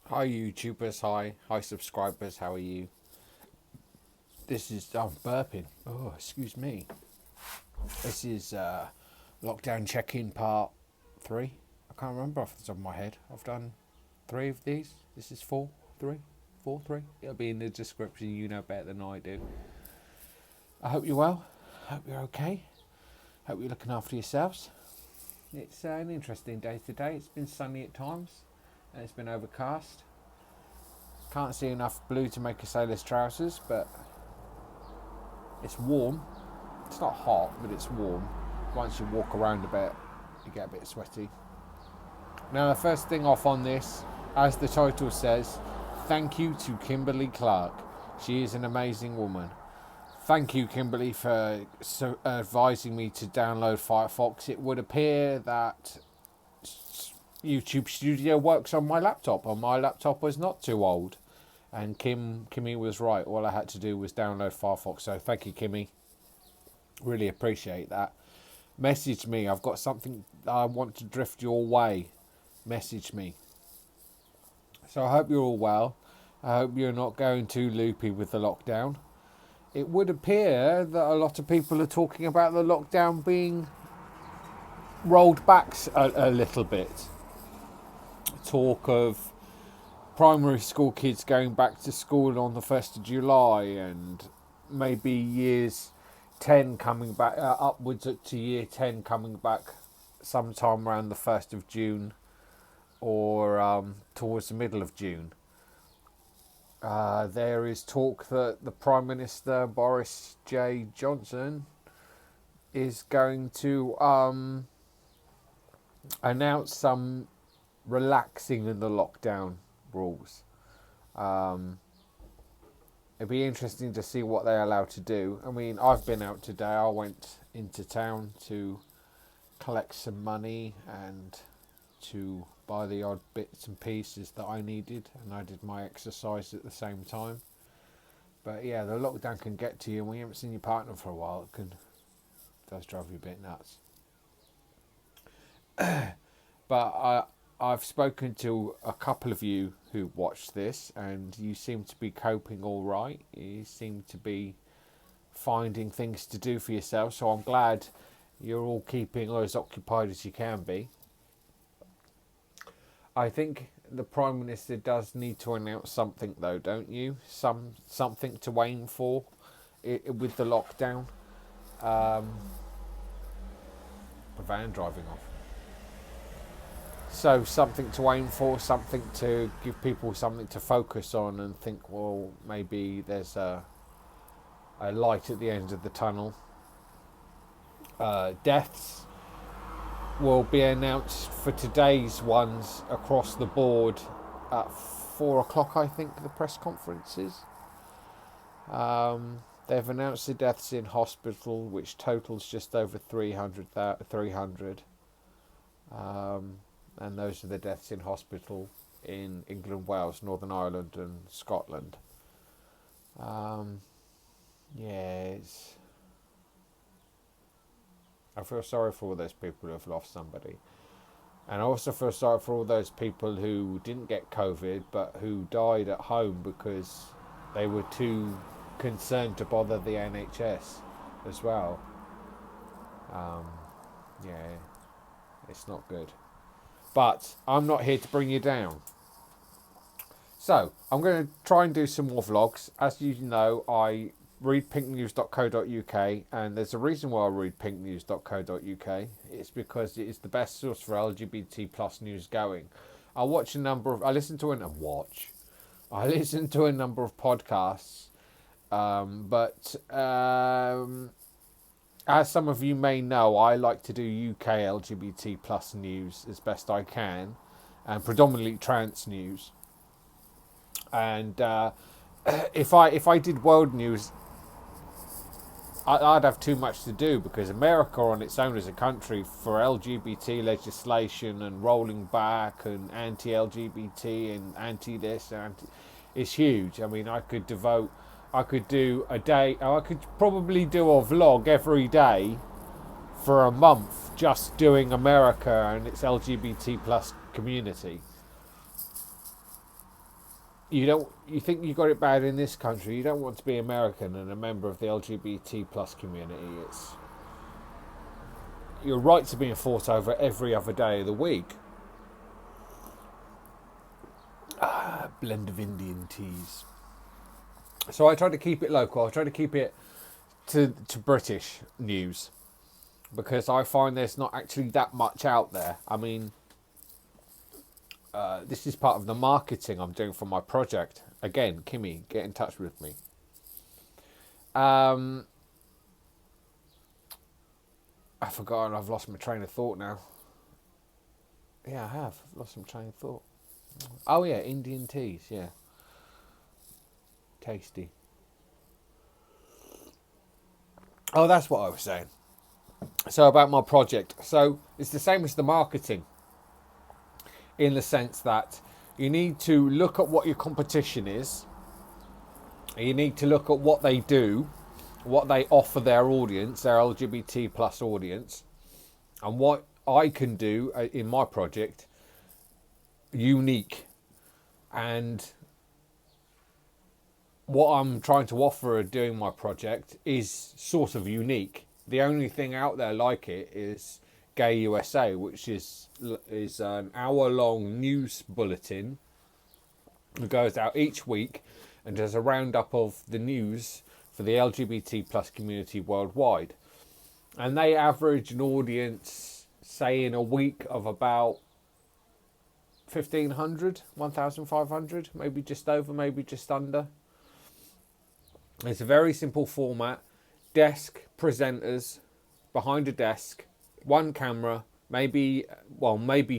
Hi YouTubers, hi subscribers, how are you? This is, I'm burping, oh excuse me. This is lockdown check-in part 3. I can't remember off the top of my head. I've done 3 of these. This is 4, 3, 4, 3. It'll be in the description, you know better than I do. I hope you're well, hope you're okay, hope you're looking after yourselves. It's an interesting day today. It's been sunny at times and it's been overcast. Can't see enough blue to make a sailor's trousers, but it's warm. It's not hot, but it's warm. Once you walk around a bit, you get a bit sweaty. Now, the first thing off on this, as the title says, thank you to Kimberly Clark. She is an amazing woman. Thank you, Kimberly, for advising me to download Firefox. It would appear that YouTube Studio works on my laptop, and my laptop was not too old. And Kimmy was right. All I had to do was download Firefox. So thank you, Kimmy. Really appreciate that. Message me. I've got something I want to drift your way. Message me. So I hope you're all well. I hope you're not going too loopy with the lockdown. It would appear that a lot of people are talking about the lockdown being rolled back a little bit. Talk of primary school kids going back to school on the 1st of July and maybe years 10 coming back, upwards to year 10 coming back sometime around the 1st of June or towards the middle of June. There is talk that the Prime Minister Boris J. Johnson is going to announce some relaxing in the lockdown rules. It'd be interesting to see what they're allowed to do. I mean, I've been out today. I went into town to collect some money and to buy the odd bits and pieces that I needed, and I did my exercise at the same time. But yeah, the lockdown can get to you, and when you haven't seen your partner for a while, it does drive you a bit nuts. But I've spoken to a couple of you who watched this, and you seem to be coping all right. You seem to be finding things to do for yourself, so I'm glad you're all keeping as occupied as you can be. I think the Prime Minister does need to announce something, though, don't you? Something to aim for with the lockdown. A van driving off. So something to aim for, something to give people something to focus on and think, well, maybe there's a light at the end of the tunnel. Deaths will be announced for today's ones across the board at 4 o'clock, I think, the press conference is. They've announced the deaths in hospital, which totals just over 300. And those are the deaths in hospital in England, Wales, Northern Ireland and Scotland. I feel sorry for all those people who have lost somebody. And I also feel sorry for all those people who didn't get COVID but who died at home because they were too concerned to bother the NHS as well. It's not good. But I'm not here to bring you down. So, I'm going to try and do some more vlogs. As you know, I read pinknews.co.uk, and there's a reason why I read pinknews.co.uk. It's because it is the best source for LGBT Plus news going. I listen to a number of podcasts, but as some of you may know, I like to do UK LGBT plus news as best I can, and predominantly trans news. And if I did world news, I'd have too much to do, because America on its own as a country for LGBT legislation and rolling back and anti-LGBT and anti-this is huge. I mean, I could do a day, I could probably do a vlog every day for a month just doing America and its LGBT plus community. you think you got it bad in this country. You don't want to be American and a member of the LGBT plus community. It's your rights are being fought over every other day of the week. Blend of Indian teas. So I try to keep it local. I try to keep it to British news, because I find there's not actually that much out there. I mean, this is part of the marketing I'm doing for my project. Again, Kimmy, get in touch with me. I've forgotten. I've lost my train of thought now. Yeah, I have. I've lost my train of thought. Oh yeah, Indian teas. Yeah, tasty. Oh, that's what I was saying. So about my project. So it's the same as the marketing, in the sense that you need to look at what your competition is. You need to look at what they do, what they offer their audience, their LGBT plus audience, and what I can do in my project unique. And what I'm trying to offer doing my project is sort of unique. The only thing out there like it is Gay USA, which is an hour-long news bulletin that goes out each week and does a roundup of the news for the LGBT plus community worldwide. And they average an audience, say in a week, of about 1,500, 1,500, maybe just over, maybe just under. It's a very simple format. Desk presenters behind a desk, one camera, maybe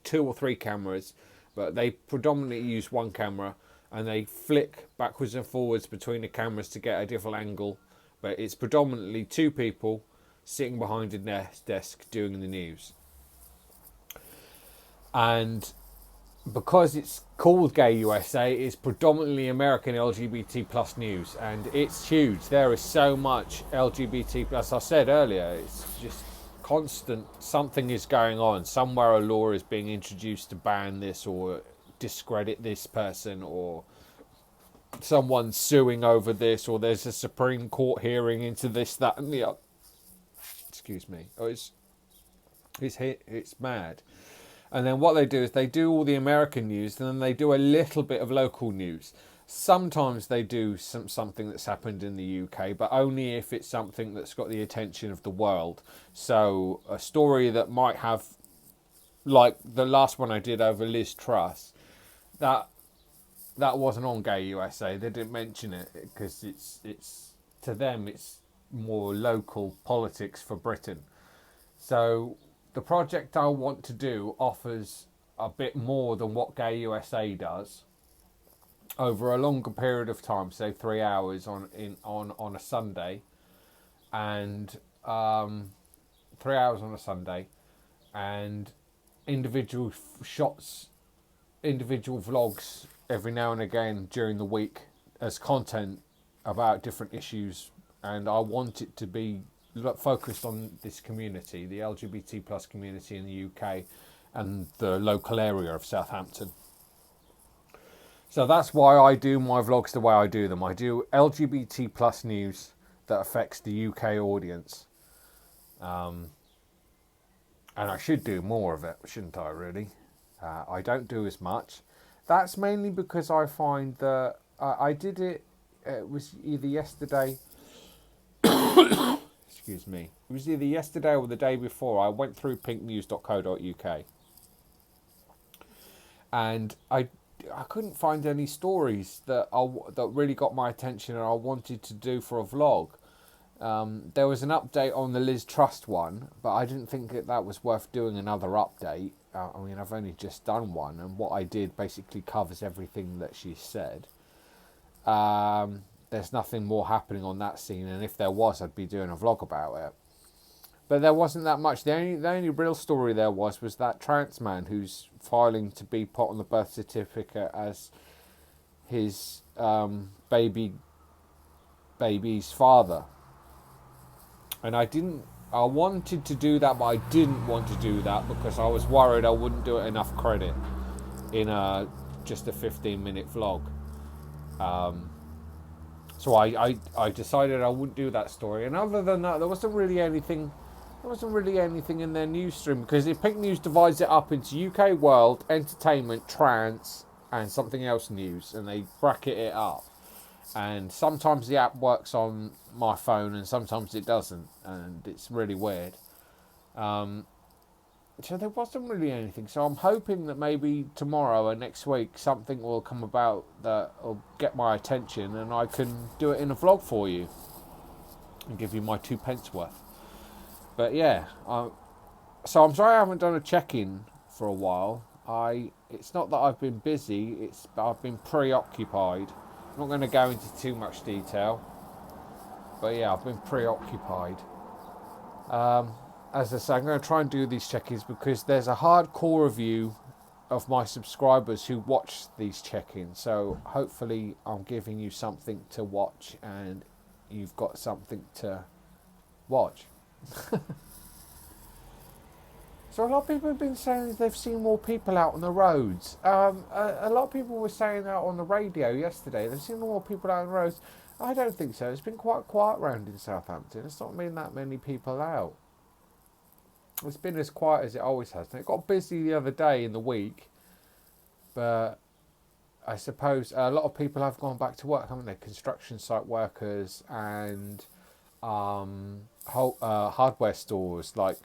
2 or 3 cameras, but they predominantly use one camera, and they flick backwards and forwards between the cameras to get a different angle. But it's predominantly 2 people sitting behind a desk doing the news. And because it's called Gay USA, it's predominantly American LGBT plus news, and it's huge. There is so much LGBT plus. I said earlier, it's just constant. Something is going on. Somewhere a law is being introduced to ban this or discredit this person, or someone's suing over this, or there's a Supreme Court hearing into this, that, and the other. Excuse me. Oh, it's mad. And then what they do is they do all the American news, and then they do a little bit of local news. Sometimes they do something that's happened in the UK, but only if it's something that's got the attention of the world. So a story that might have, like the last one I did over Liz Truss, that wasn't on Gay USA. They didn't mention it because it's to them it's more local politics for Britain. So the project I want to do offers a bit more than what Gay USA does over a longer period of time, say 3 hours on a Sunday, and 3 hours on a Sunday, and individual shots, individual vlogs every now and again during the week as content about different issues. And I want it to be focused on this community, the LGBT plus community in the UK and the local area of Southampton. So that's why I do my vlogs the way I do them. I do LGBT plus news that affects the UK audience. And I should do more of it, shouldn't I, really? I don't do as much. That's mainly because I find that I did it, it was either yesterday... Excuse me. It was either yesterday or the day before. I went through pinknews.co.uk and I couldn't find any stories that really got my attention and I wanted to do for a vlog. There was an update on the Liz Truss one, but I didn't think that was worth doing another update. I mean, I've only just done one, and what I did basically covers everything that she said. There's nothing more happening on that scene, and if there was, I'd be doing a vlog about it. But there wasn't that much. The only real story there was that trans man who's filing to be put on the birth certificate as his baby's father. And I wanted to do that, but I didn't want to do that because I was worried I wouldn't do it enough credit in just a 15-minute vlog. So I decided I wouldn't do that story. And other than that, there wasn't really anything. There wasn't really anything in their news stream, because the Pink News divides it up into UK World, Entertainment, Trans, and something else news, and they bracket it up. And sometimes the app works on my phone, and sometimes it doesn't, and it's really weird. So there wasn't really anything. So I'm hoping that maybe tomorrow or next week something will come about that will get my attention, and I can do it in a vlog for you and give you my 2p worth. But yeah, so I'm sorry I haven't done a check-in for a while. It's not that I've been busy, it's I've been preoccupied. I'm not going to go into too much detail, but yeah, I've been preoccupied. As I say, I'm going to try and do these check-ins because there's a hardcore review of my subscribers who watch these check-ins. So hopefully I'm giving you something to watch and you've got something to watch. So a lot of people have been saying they've seen more people out on the roads. A lot of people were saying that on the radio yesterday. They've seen more people out on the roads. I don't think so. It's been quite quiet round in Southampton. It's not been that many people out. It's been as quiet as it always has. It got busy the other day in the week, but I suppose a lot of people have gone back to work, haven't they? Construction site workers and hardware stores like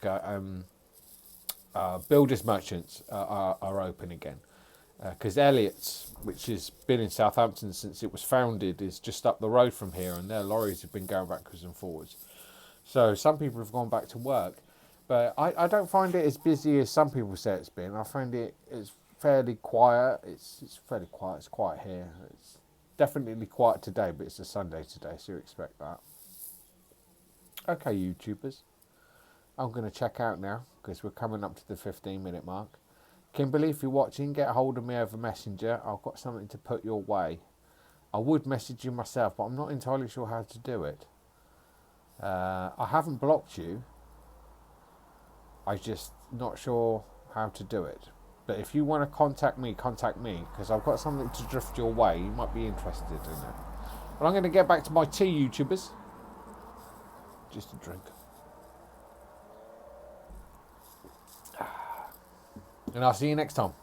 builders merchants are open again. Because Elliott's, which has been in Southampton since it was founded, is just up the road from here, and their lorries have been going backwards and forwards. So some people have gone back to work. But I don't find it as busy as some people say it's been. I find it's fairly quiet. It's fairly quiet. It's quiet here. It's definitely quiet today, but it's a Sunday today, so you expect that. Okay, YouTubers. I'm going to check out now because we're coming up to the 15-minute mark. Kimberly, if you're watching, get hold of me over Messenger. I've got something to put your way. I would message you myself, but I'm not entirely sure how to do it. I haven't blocked you. I'm just not sure how to do it. But if you want to contact me, because I've got something to drift your way. You might be interested in it. But I'm going to get back to my tea, YouTubers. Just a drink. And I'll see you next time.